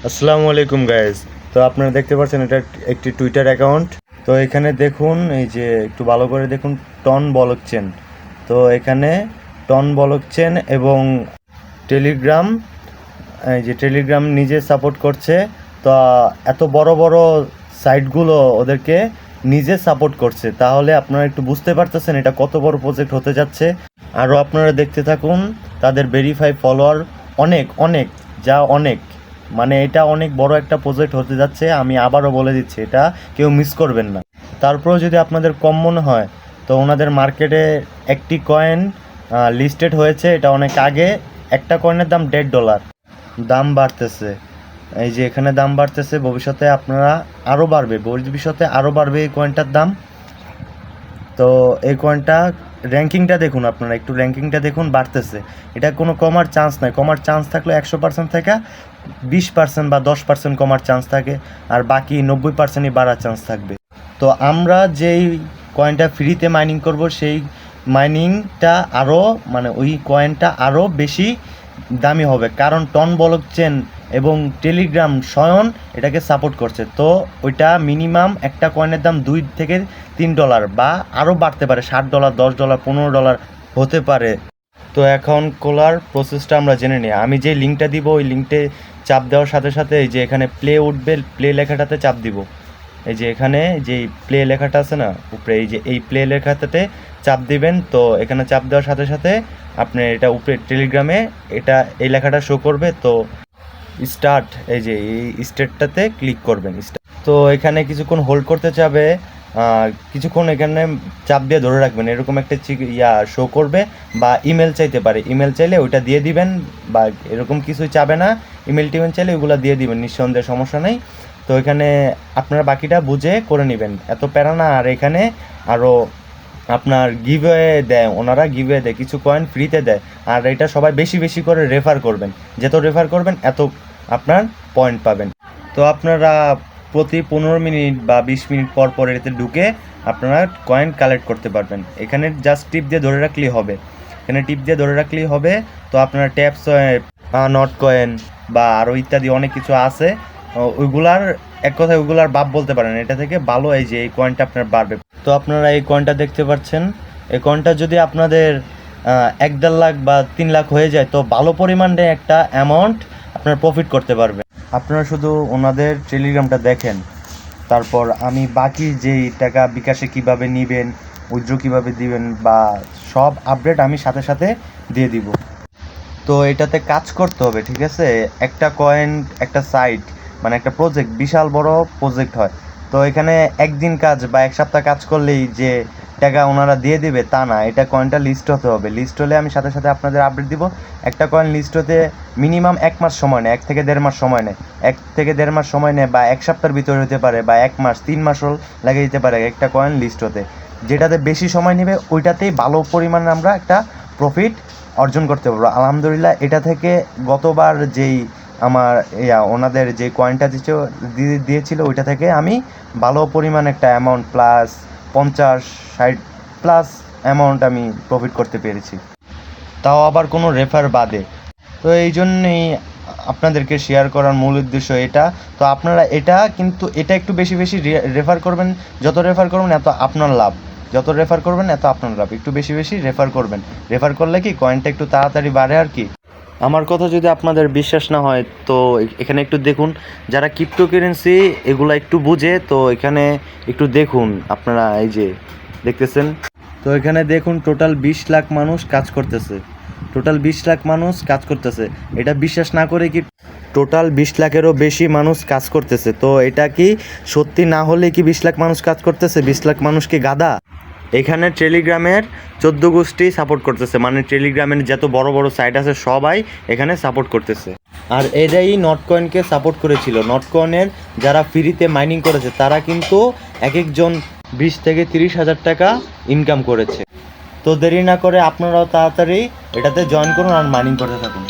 আসসালামু আলাইকুম গাইজ। তো আপনারা দেখতে পাচ্ছেন এটা একটি টুইটার অ্যাকাউন্ট। তো এখানে দেখুন, এই যে একটু ভালো করে দেখুন, টন ব্লকচেন। তো এখানে টন ব্লকচেন এবং টেলিগ্রাম, এই যে টেলিগ্রাম নিজে সাপোর্ট করছে। তো এত বড় বড় সাইটগুলো ওদেরকে নিজে সাপোর্ট করছে, তাহলে আপনারা একটু বুঝতে পারতেছেন এটা কত বড় প্রজেক্ট হতে যাচ্ছে। আরও আপনারা দেখতে থাকুন, তাদের ভেরিফাই ফলোয়ার অনেক অনেক, যা অনেক, মানে এটা অনেক বড় একটা প্রজেক্ট হতে যাচ্ছে। আমি আবারও বলে দিচ্ছি, এটা কেউ মিস করবেন না। তারপরেও যদি আপনাদের কম মনে হয়, তো ওনাদের মার্কেটে একটি কয়েন লিস্টেড হয়েছে, এটা অনেক আগে। একটা কয়েনের দাম $1.5, দাম বাড়তেছে। এই যে এখানে দাম বাড়তেছে, ভবিষ্যতে আপনারা আরও বাড়বে, ভবিষ্যতে আরও বাড়বে এই কয়েনটার দাম। তো এই কয়েনটা র্যাঙ্কিংটা দেখুন, আপনারা একটু র্যাঙ্কিংটা দেখুন, বাড়তেছে। এটা কোনো কমার চান্স নাই। কমার চান্স থাকলে 100% থেকে 20% বা 10% কমার চান্স থাকে, আর বাকি 90%ই বাড়ার চান্স থাকবে। তো আমরা যেই কয়েনটা ফ্রিতে মাইনিং করব, সেই মাইনিংটা আরও, মানে ওই কয়েনটা আরও বেশি দামি হবে, কারণ টন ব্লকচেন এবং টেলিগ্রাম স্বয়ং এটাকে সাপোর্ট করছে। তো ওইটা মিনিমাম একটা কয়েনের দাম $2 থেকে $3 বা আরও বাড়তে পারে, $7, $10, $15 হতে পারে। তো এখন খোলার প্রসেসটা আমরা জেনে নিই। আমি যে লিঙ্কটা দিব, ওই লিঙ্কটে চাপ দেওয়ার সাথে সাথে এই যে এখানে প্লে উঠবে, প্লে লেখাটাতে চাপ দিব। এই যে এখানে যে প্লে লেখাটা আছে না উপরে, এই যে এই প্লে লেখাটাতে চাপ দিবেন। তো এখানে চাপ দেওয়ার সাথে সাথে আপনি এটা উপরে টেলিগ্রামে এটা এই লেখাটা শো করবে। তো স্টার্ট, এই যে এই স্টার্টটাতে ক্লিক করবেন। তো এখানে কিছুক্ষণ হোল্ড করতে চাবে, কিছুক্ষণ এখানে চাপ দিয়ে ধরে রাখবেন, এরকম একটা শো করবে, বা ইমেল চাইতে পারে। ইমেল চাইলে ওইটা দিয়ে দিবেন, বা এরকম কিছুই চাবে না, ইমেল টিমেল চাইলে ওইগুলো দিয়ে দিবেন, নিঃসন্দেহে, সমস্যা নেই। তো এখানে আপনারা বাকিটা বুঝে করে নেবেন, এত প্যারা না। আর এখানে আরও আপনার গিভওয়ে দেয়, ওনারা গিভওয়ে দেয়, কিছু কয়েন ফ্রিতে দেয়। আর এটা সবাই বেশি বেশি করে রেফার করবেন, যত রেফার করবেন এত আপনার পয়েন্ট পাবেন। তো আপনারা প্রতি 15 মিনিট বা 20 মিনিট পর পর এতে ঢুকে আপনারা কয়েন কালেক্ট করতে পারবেন। এখানে জাস্ট টিপ দিয়ে ধরে রাখলেই হবে, এখানে টিপ দিয়ে ধরে রাখলেই হবে। তো আপনারা ট্যাপস, নট কয়েন বা আরও ইত্যাদি অনেক কিছু আছে, ওইগুলার এক কথায় ওইগুলার বাপ বলতে পারেন। এটা থেকে ভালো এই যে এই কয়েনটা আপনার বাড়বে। তো আপনারা এই কয়েনটা দেখতে পাচ্ছেন, এই কয়েনটা যদি আপনাদের 1-1.5 লাখ বা 3 লাখ হয়ে যায়, তো ভালো পরিমাণে একটা অ্যামাউন্ট আপনার প্রফিট করতে পারবে। আপনারা শুধু ওনাদের টেলিগ্রামটা দেখেন, তারপর আমি বাকি যেই টাকা বিকাশে কিভাবে নেবেন, উইথড্র কীভাবে দিবেন, বা সব আপডেট আমি সাথে সাথে দিয়ে দিব। তো এটাতে কাজ করতে হবে, ঠিক আছে। একটা কয়েন, একটা সাইট, মানে একটা প্রজেক্ট, বিশাল বড় প্রজেক্ট হয়। তো এখানে একদিন কাজ বা এক সপ্তাহ কাজ করলেই যে টাকা ওনারা দিয়ে দিবে তা না, এটা কয়েনটা লিস্ট হতে হবে। লিস্ট হলে আমি সাথে সাথে আপনাদের আপডেট দিব। একটা কয়েন লিস্ট হতে মিনিমাম 1 মাস সময় নেয়, 1 থেকে 1.5 মাস সময় নেয়, 1 থেকে 1.5 মাস সময় নেয়, বা এক সপ্তাহের ভিতরে হতে পারে, বা 1 মাস, 3 মাসও লাগে দিতে পারে একটা কয়েন লিস্ট হতে। যেটাতে বেশি সময় নেবে ওইটাতেই ভালো পরিমাণে আমরা একটা প্রফিট অর্জন করতে পারবো। আলহামদুলিল্লাহ, এটা থেকে গতবার যেই আমার ওনাদের যে কয়েনটা দিয়েছিল ওইটা থেকে আমি ভালো পরিমাণ একটা অ্যামাউন্ট, প্লাস 50-60 প্লাস অ্যামাউন্ট আমি প্রফিট করতে পেরেছি, তাও আবার কোনো রেফার বাদে। তো এই জন্যেই আপনাদেরকে শেয়ার করার মূল উদ্দেশ্য এটা। তো আপনারা এটা কিন্তু এটা একটু বেশি বেশি রেফার করবেন, যত রেফার করবেন এত আপনার লাভ, যত রেফার করবেন এত আপনার লাভ। একটু বেশি বেশি রেফার করবেন, রেফার করলে কি কয়েনটা একটু তাড়াতাড়ি বাড়ে আর কি। আমার কথা যদি আপনাদের বিশ্বাস না হয়, তো এখানে একটু দেখুন, যারা ক্রিপ্টোকারেন্সি এগুলো একটু বুঝে, তো এখানে একটু দেখুন আপনারা, এই যে দেখতেছেন। তো এখানে দেখুন, টোটাল 20 লাখ মানুষ কাজ করতেছে, টোটাল 20 লাখ মানুষ কাজ করতেছে। এটা বিশ্বাস না করে কি টোটাল 20 লাখেরও বেশি মানুষ কাজ করতেছে। তো এটা কি সত্যি না হলে কি 20 লাখ মানুষ কাজ করতেছে? 20 লাখ মানুষ কি গাধা? এখানে টেলিগ্রামের 14 গোষ্ঠী সাপোর্ট করতেছে, মানে টেলিগ্রামের যত বড় বড় সাইট আছে সবাই এখানে সাপোর্ট করতেছে। আর এরাই নটকয়েনকে সাপোর্ট করেছিল। নটকয়েনের যারা ফ্রিতে মাইনিং করেছে তারা কিন্তু এক একজন 20 থেকে 30 হাজার টাকা ইনকাম করেছে। তো দেরি না করে আপনারাও তাড়াতাড়ি এটাতে জয়েন করুন আর মাইনিং করতে থাকুন।